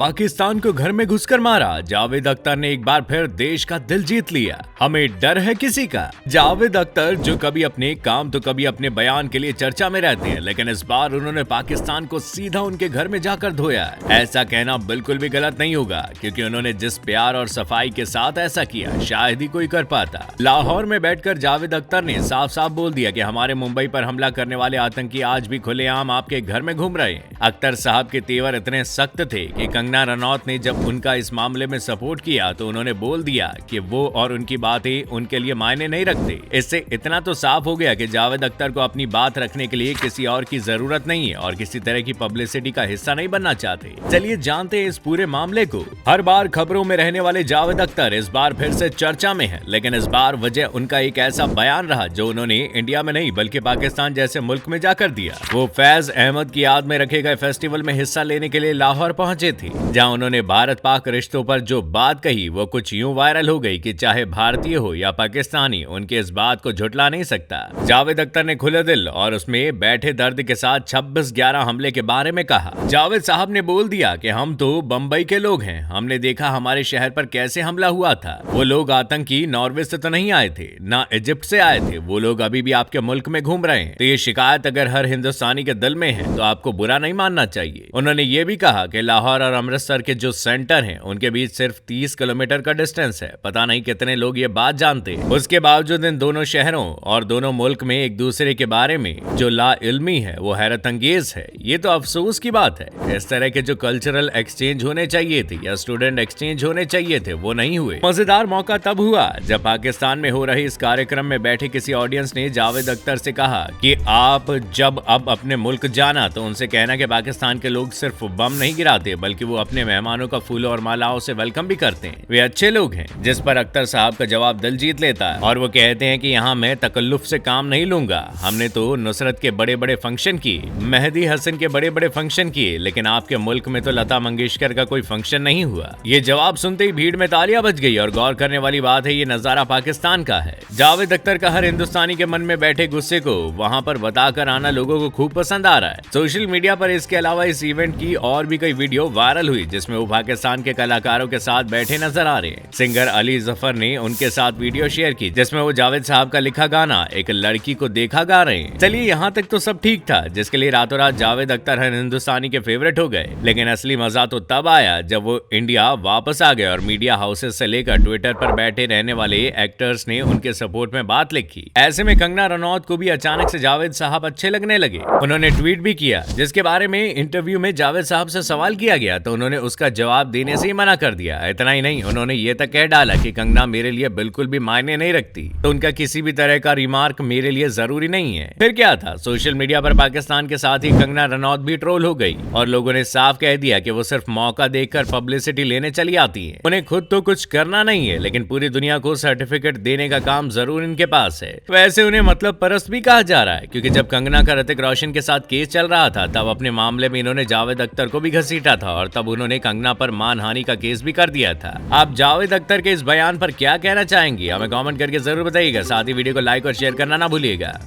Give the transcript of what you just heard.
पाकिस्तान को घर में घुसकर मारा, जावेद अख्तर ने एक बार फिर देश का दिल जीत लिया। हमें डर है किसी का। जावेद अख्तर जो कभी अपने काम तो कभी अपने बयान के लिए चर्चा में रहते हैं, लेकिन इस बार उन्होंने पाकिस्तान को सीधा उनके घर में जाकर धोया। ऐसा कहना बिल्कुल भी गलत नहीं होगा, क्योंकि उन्होंने जिस प्यार और सफाई के साथ ऐसा किया शायद ही कोई कर पाता। लाहौर में बैठकर जावेद अख्तर ने साफ साफ बोल दिया कि हमारे मुंबई पर हमला करने वाले आतंकी आज भी खुलेआम आपके घर में घूम रहे हैं। अख्तर साहब के तेवर इतने सख्त थे कि कंगना रनौत ने जब उनका इस मामले में सपोर्ट किया तो उन्होंने बोल दिया कि वो और उनकी बातें उनके लिए मायने नहीं रखते। इससे इतना तो साफ हो गया कि जावेद अख्तर को अपनी बात रखने के लिए किसी और की जरूरत नहीं है और किसी तरह की पब्लिसिटी का हिस्सा नहीं बनना चाहते। चलिए जानते हैं इस पूरे मामले को। हर बार खबरों में रहने वाले जावेद अख्तर इस बार फिर से चर्चा में है, लेकिन इस बार वजह उनका एक ऐसा बयान रहा जो उन्होंने इंडिया में नहीं बल्कि पाकिस्तान जैसे मुल्क में जाकर दिया। वो फैज अहमद की याद में रखे गए फेस्टिवल में हिस्सा लेने के लिए लाहौर पहुंचे थे, जहां उन्होंने भारत पाक रिश्तों पर जो बात कही वो कुछ यूं वायरल हो गई कि चाहे भारतीय हो या पाकिस्तानी, उनके इस बात को झुटला नहीं सकता। जावेद अख्तर ने खुले दिल और उसमें बैठे दर्द के साथ 26/11 हमले के बारे में कहा। जावेद साहब ने बोल दिया कि हम तो बंबई के लोग हैं, हमने देखा हमारे शहर पर कैसे हमला हुआ था। वो लोग आतंकी नॉर्वे से तो नहीं आए थे, ना इजिप्ट से आए थे, वो लोग अभी भी आपके मुल्क में घूम रहे हैं। तो ये शिकायत अगर हर हिंदुस्तानी के दिल में है तो आपको बुरा नहीं मानना चाहिए। उन्होंने ये भी कहा कि लाहौर और अमृतसर के जो सेंटर हैं उनके बीच सिर्फ 30 किलोमीटर का डिस्टेंस है। पता नहीं कितने लोग ये बात जानते हैं। उसके बावजूद इन दोनों शहरों और दोनों मुल्क में एक दूसरे के बारे में जो ला इल्मी है वो हैरत अंगेज है। ये तो अफसोस की बात है। इस तरह के जो कल्चरल एक्सचेंज होने चाहिए थे या स्टूडेंट एक्सचेंज होने चाहिए थे वो नहीं हुए। मजेदार मौका तब हुआ जब पाकिस्तान में हो रहे इस कार्यक्रम में बैठे किसी ऑडियंस ने जावेद अख्तर से कहा कि आप जब अब अपने मुल्क जाना तो उनसे कहना कि पाकिस्तान के लोग सिर्फ बम नहीं गिराते बल्कि वो अपने मेहमानों का फूलों और मालाओं से वेलकम भी करते हैं। वे अच्छे लोग हैं। जिस पर अख्तर साहब का जवाब दिल जीत लेता है और वो कहते हैं कि यहाँ मैं तकल्लुफ से काम नहीं लूंगा। हमने तो नुसरत के बड़े बड़े फंक्शन किए, मेहदी हसन के बड़े बड़े फंक्शन किए, लेकिन आपके मुल्क में तो लता मंगेशकर का कोई फंक्शन नहीं हुआ। ये जवाब सुनते ही भीड़ में तालियां बज गई और गौर करने वाली बात है ये नजारा पाकिस्तान का है। जावेद अख्तर का हर हिंदुस्तानी के मन में बैठे गुस्से को वहां पर बताकर आना लोगों को खूब पसंद आ रहा है। सोशल मीडिया पर इसके अलावा इस इवेंट की और भी कई वीडियो वायरल हुई जिसमें वो पाकिस्तान के कलाकारों के साथ बैठे नजर आ रहे हैं। सिंगर अली जफर ने उनके साथ वीडियो शेयर की जिसमें वो जावेद साहब का लिखा गाना एक लड़की को देखा गा रहे हैं। चलिए यहाँ तक तो सब ठीक था, जिसके लिए रातों रात जावेद अख्तर हर हिंदुस्तानी के फेवरेट हो गए। लेकिन असली मजा तो तब आया जब वो इंडिया वापस आ गए और मीडिया हाउसेस से लेकर ट्विटर पर बैठे रहने वाले एक्टर्स ने उनके सपोर्ट में बात लिखी। ऐसे में कंगना रनौत को भी अचानक से जावेद साहब अच्छे लगने लगे। उन्होंने ट्वीट भी किया जिसके बारे में इंटरव्यू में जावेद साहब से सवाल किया गया तो उन्होंने उसका जवाब देने से ही मना कर दिया। इतना ही नहीं, उन्होंने ये तक कह डाला कि कंगना मेरे लिए बिल्कुल भी मायने नहीं रखती, तो उनका किसी भी तरह का रिमार्क मेरे लिए जरूरी नहीं है। फिर क्या था, सोशल मीडिया पर पाकिस्तान के साथ ही कंगना रनौत भी ट्रोल हो गई और लोगों ने साफ कह दिया कि वो सिर्फ मौका देखकर पब्लिसिटी लेने चली आती है। उन्हें खुद तो कुछ करना नहीं है, लेकिन पूरी दुनिया को सर्टिफिकेट देने का काम जरूर इनके पास है। वैसे उन्हें मतलब परस्त भी कहा जा रहा है, क्योंकि जब कंगना का ऋतिक रोशन के साथ केस चल रहा था तब अपने मामले में इन्होंने जावेद अख्तर को भी घसीटा था और तब उन्होंने कंगना पर मानहानि का केस भी कर दिया था। आप जावेद अख्तर के इस बयान पर क्या कहना चाहेंगे, हमें कमेंट करके जरूर बताइएगा। साथ ही वीडियो को लाइक और शेयर करना ना भूलिएगा।